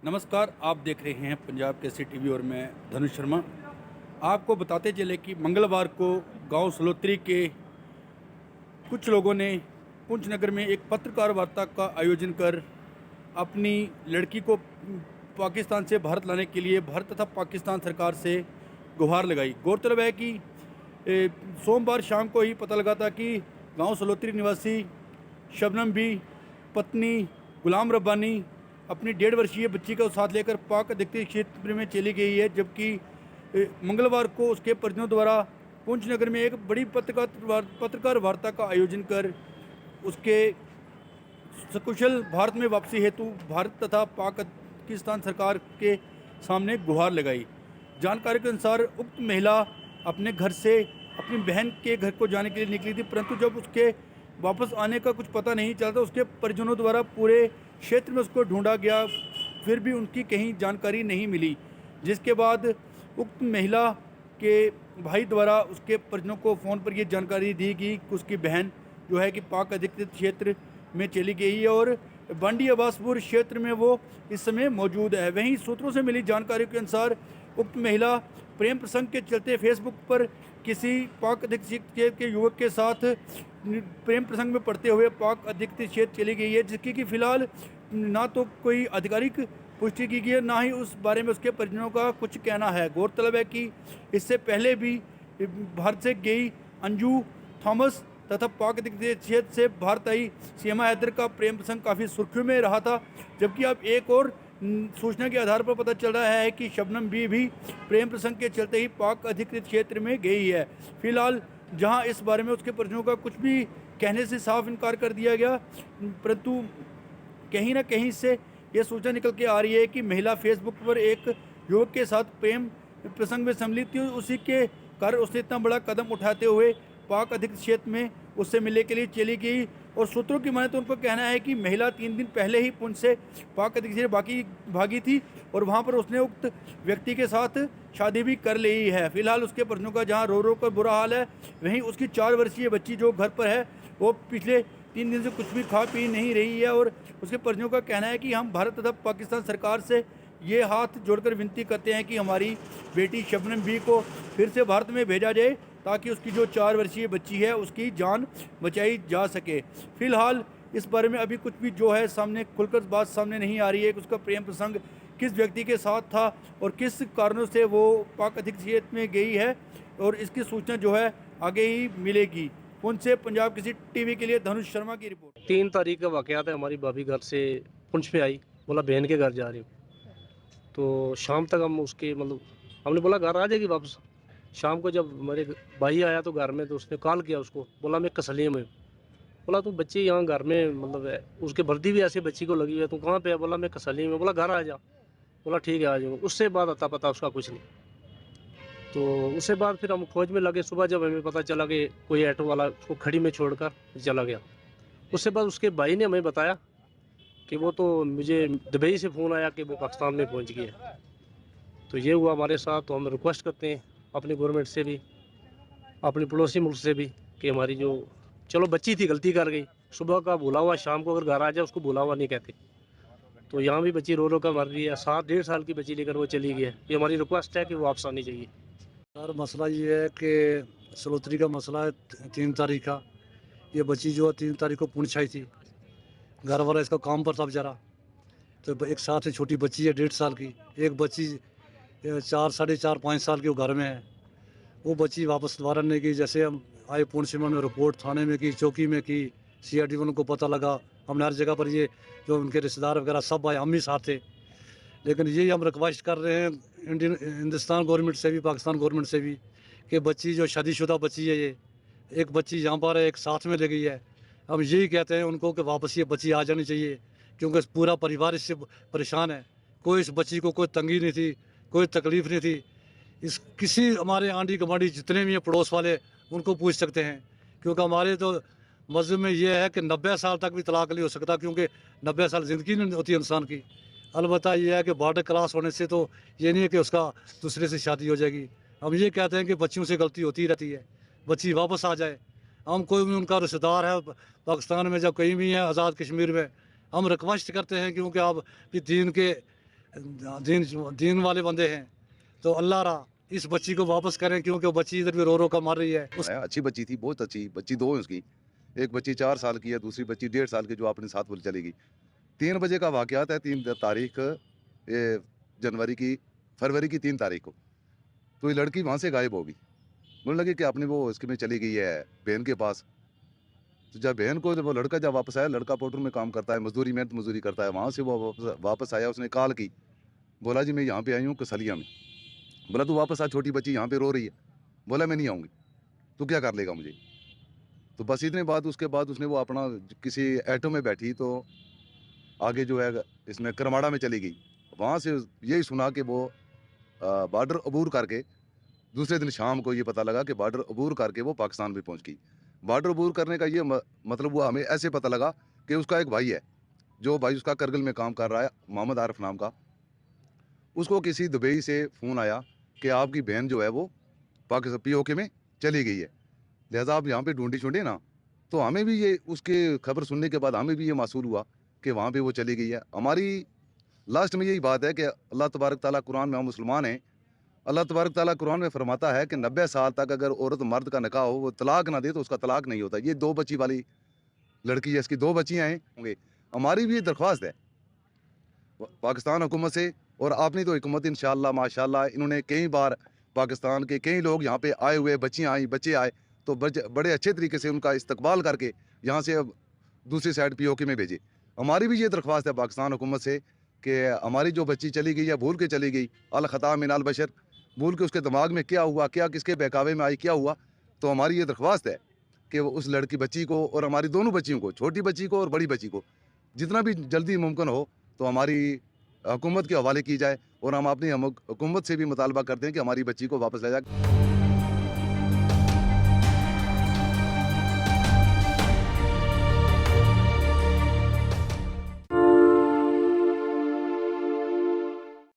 नमस्कार, आप देख रहे हैं पंजाब केसरी टीवी और मैं धनुष शर्मा। आपको बताते चले कि मंगलवार को गांव सलोत्री के कुछ लोगों ने पुंछ नगर में एक पत्रकार वार्ता का आयोजन कर अपनी लड़की को पाकिस्तान से भारत लाने के लिए भारत तथा पाकिस्तान सरकार से गुहार लगाई। गौरतलब है कि सोमवार शाम को ही पता लगा था कि गांव सलोत्री निवासी शबनम भी पत्नी गुलाम रब्बानी अपनी 1.5 वर्षीय बच्ची को साथ लेकर पाक अधिकृत क्षेत्र में चली गई है, जबकि मंगलवार को उसके परिजनों द्वारा पुंछ नगर में एक बड़ी पत्रकार वार्ता का आयोजन कर उसके सकुशल भारत में वापसी हेतु भारत तथा पाकिस्तान सरकार के सामने गुहार लगाई। जानकारी के अनुसार उक्त महिला अपने घर से अपनी बहन के घर को जाने के लिए निकली थी, परंतु जब उसके वापस आने का कुछ पता नहीं चलता, उसके परिजनों द्वारा पूरे क्षेत्र में उसको ढूंढा गया, फिर भी उनकी कहीं जानकारी नहीं मिली। जिसके बाद उक्त महिला के भाई द्वारा उसके परिजनों को फ़ोन पर यह जानकारी दी कि उसकी बहन जो है कि पाक अधिकृत क्षेत्र में चली गई है और बांडी अब्बासपुर क्षेत्र में वो इस समय मौजूद है। वहीं सूत्रों से मिली जानकारी के अनुसार उक्त महिला प्रेम प्रसंग के चलते फेसबुक पर किसी पाक अधिकृत क्षेत्र के युवक के साथ प्रेम प्रसंग में पड़ते हुए पाक अधिकृत क्षेत्र चली गई है, जिसकी कि फिलहाल ना तो कोई आधिकारिक पुष्टि की गई है, ना ही उस बारे में उसके परिजनों का कुछ कहना है। गौरतलब है कि इससे पहले भी भारत से गई अंजू थॉमस तथा पाक अधिकृत क्षेत्र से भारत आई सीमा हैदर का प्रेम प्रसंग काफ़ी सुर्खियों में रहा था, जबकि अब एक और सूचना के आधार पर पता चल रहा है कि शबनम भी प्रेम प्रसंग के चलते ही पाक अधिकृत क्षेत्र में गई है। फिलहाल जहां इस बारे में उसके परिजनों का कुछ भी कहने से साफ इनकार कर दिया गया, परंतु कहीं ना कहीं से यह सूचना निकल के आ रही है कि महिला फेसबुक पर एक युवक के साथ प्रेम प्रसंग में सम्मिलित थी। उसी के कारण उसने इतना बड़ा कदम उठाते हुए पाक अधिकृत क्षेत्र में उससे मिलने के लिए चली गई। और सूत्रों की माने तो उनको कहना है कि महिला 3 दिन पहले ही पुंछ से पाक अधिकृत क्षेत्र भागी थी और वहां पर उसने उक्त व्यक्ति के साथ शादी भी कर ली है। फिलहाल उसके परिजनों का जहां रो रो कर बुरा हाल है, वहीं उसकी 4 वर्षीय बच्ची जो घर पर है वो पिछले 3 दिन से कुछ भी खा पी नहीं रही है। और उसके परिजनों का कहना है कि हम भारत तथा पाकिस्तान सरकार से ये हाथ जोड़कर विनती करते हैं कि हमारी बेटी शबनम भी को फिर से भारत में भेजा जाए, ताकि उसकी जो 4 वर्षीय बच्ची है उसकी जान बचाई जा सके। फिलहाल इस बारे में अभी कुछ भी जो है सामने खुलकर बात सामने नहीं आ रही है कि उसका प्रेम प्रसंग किस व्यक्ति के साथ था और किस कारणों से वो पाक अधिकृत क्षेत्र में गई है, और इसकी सूचना जो है आगे ही मिलेगी। पुंछ से पंजाब केसरी टीवी के लिए धनुष शर्मा की रिपोर्ट। 3 तारीख का वाक़या था। हमारी भाभी घर से पुंछ में आई, बोला बहन के घर जा रही हूँ। तो शाम तक हम उसके हमने बोला घर आ जाएगी वापस। शाम को जब मेरे भाई आया तो घर में, तो उसने कॉल किया उसको, बोला मैं कसलिया में। बोला तू बच्ची यहाँ घर में है, उसके वर्दी भी ऐसे बच्ची को लगी हुई है, तू कहाँ पे है? बोला मैं कसलिया में। बोला घर आ जा। बोला ठीक है आ जाऊँगा। उससे बाद अता पता उसका कुछ नहीं। तो उसके बाद फिर हम खोज में लगे। सुबह जब हमें पता चला कि कोई ऑटो वाला उसको खड़ी में छोड़कर चला गया, उसके बाद उसके भाई ने हमें बताया कि वो तो मुझे दुबई से फ़ोन आया कि वो पाकिस्तान में पहुंच गया। तो ये हुआ हमारे साथ। तो हम रिक्वेस्ट करते हैं अपनी गवर्नमेंट से भी, अपने पड़ोसी मुल्क से भी, कि हमारी जो चलो बच्ची थी गलती कर गई, सुबह का भूला हुआ शाम को अगर घर आ जाए उसको भूला हुआ नहीं कहते। तो यहाँ भी बच्ची रो रो कर मर रही है। 7 डेढ़ साल की बच्ची लेकर वो चली गई है। ये हमारी रिक्वेस्ट है कि वो वापस आनी चाहिए। सर मसला ये है कि सलोत्री का मसला है 3 तारीख का। ये बच्ची जो है 3 तारीख को पुंछ आई थी, घर वाला इसका काम पर था बेचारा। तो एक साथ ही छोटी बच्ची है 1.5 साल की, एक बच्ची 4 साढ़े 4 5 साल की वो घर में है। वो बच्ची वापस दोबारा नहीं गई। जैसे हम आए पुंछ में, हमने रिपोर्ट थाने में की, चौकी में की, CID वालों को पता लगा। हमने हर जगह पर ये जो उनके रिश्तेदार वगैरह सब आए, हम ही साथ थे। लेकिन यही हम रिक्वेस्ट कर रहे हैं हिंदुस्तान गवर्नमेंट से भी, पाकिस्तान गवर्नमेंट से भी, कि बच्ची जो शादीशुदा बच्ची है, ये एक बच्ची यहाँ पर है, एक साथ में ले गई है। हम यही कहते हैं उनको कि वापस ये बच्ची आ जानी चाहिए, क्योंकि पूरा परिवार इससे परेशान है। कोई इस बच्ची को कोई तंगी नहीं थी, कोई तकलीफ़ नहीं थी। इस किसी हमारे आंडी गवांडी जितने भी हैं पड़ोस वाले, उनको पूछ सकते हैं, क्योंकि हमारे तो मज़हब में ये है कि 90 साल तक भी तलाक नहीं हो सकता, क्योंकि 90 साल ज़िंदगी नहीं होती इंसान की। अलबत्ता ये है कि बॉर्डर क्रॉस होने से तो ये नहीं है कि उसका दूसरे से शादी हो जाएगी। हम ये कहते हैं कि बच्चियों से गलती होती रहती है, बच्ची वापस आ जाए। हम कोई भी उनका रिश्तेदार है पाकिस्तान में, जब कहीं भी है आज़ाद कश्मीर में, हम रिक्वेस्ट करते हैं, क्योंकि आप भी दीन के दीन दीन वाले बंदे हैं, तो अल्लाह रा इस बच्ची को वापस करें, क्योंकि वो बच्ची इधर भी रो रो कर मर रही है। अच्छी बच्ची थी, बहुत अच्छी बच्ची। दो है उसकी, एक बच्ची 4 साल की है, दूसरी बच्ची 1.5 साल की, जो अपने साथ बोल चली गई। 3 बजे का वाकयात है, 3 तारीख ये फरवरी की 3 तारीख को। तो ये लड़की वहाँ से गायब होगी। बोलने लगी कि आपने वो इसके में चली गई है बहन के पास। तो जब बहन को, जब वो लड़का जब वापस आया, लड़का पोर्टर में काम करता है, मेहनत मजदूरी करता है, वहाँ से वो वापस आया, उसने कॉल की, बोला जी मैं यहाँ पे आई हूँ कसलिया में। बोला तू वापस आ, छोटी बच्ची यहाँ पे रो रही है। बोला मैं नहीं आऊँगी, तू क्या कर लेगा मुझे। तो बस इतने बात, उसके बाद उसने वो अपना किसी ऐटो में बैठी, तो आगे जो है इसमें करमाड़ा में चली गई। वहाँ से यही सुना कि वो बॉर्डर अबूर करके, दूसरे दिन शाम को ये पता लगा कि बॉर्डर अबूर करके वो पाकिस्तान भी पहुँच गई। बॉर्डर अबूर करने का ये मतलब हुआ, हमें ऐसे पता लगा कि उसका एक भाई है, जो भाई उसका करगिल में काम कर रहा है, मोहम्मद आरिफ नाम का। उसको किसी दुबई से फ़ोन आया कि आपकी बहन जो है वो पाकिस्तान POK में चली गई है, लिहाजा आप यहाँ पे ढूंढी ना। तो हमें भी ये उसके खबर सुनने के बाद हमें भी ये मासूल हुआ कि वहाँ पे वो चली गई है। हमारी लास्ट में यही बात है कि अल्लाह तबारक ताला कुरान में, हम मुसलमान हैं, अल्लाह तबारक ताला कुरान में फरमाता है कि 90 साल तक अगर औरत मर्द का निकाह हो, वो तलाक ना दे तो उसका तलाक नहीं होता। ये 2 बच्ची वाली लड़की है, इसकी 2 बच्चियाँ हैं होंगे। हमारी भी ये दरख्वास्त है पाकिस्तान हुकूमत से, और आपने तो हुकूमत इंशाअल्लाह माशाअल्लाह, इन्होंने कई बार पाकिस्तान के कई लोग यहाँ पे आए हुए, बच्चियाँ आई, बच्चे आए, तो बड़े अच्छे तरीके से उनका इस्तकबाल करके यहाँ से अब दूसरी साइड POK में भेजे। हमारी भी ये दरख्वास्त है पाकिस्तान हुकूमत से कि हमारी जो बच्ची चली गई या भूल के चली गई, अल ख़ता मिन अल बशर, भूल के उसके दिमाग में क्या हुआ, क्या किसके बहकावे में आई, क्या हुआ, तो हमारी ये दरख्वास्त है कि वो उस लड़की बच्ची को, और हमारी दोनों बच्चियों को, छोटी बच्ची को और बड़ी बच्ची को, जितना भी जल्दी मुमकिन हो तो हमारी हुकूमत के हवाले की जाए, और हम अपनी हुकूमत से भी मुतालबा करते हैं कि हमारी बच्ची को वापस ले जाए।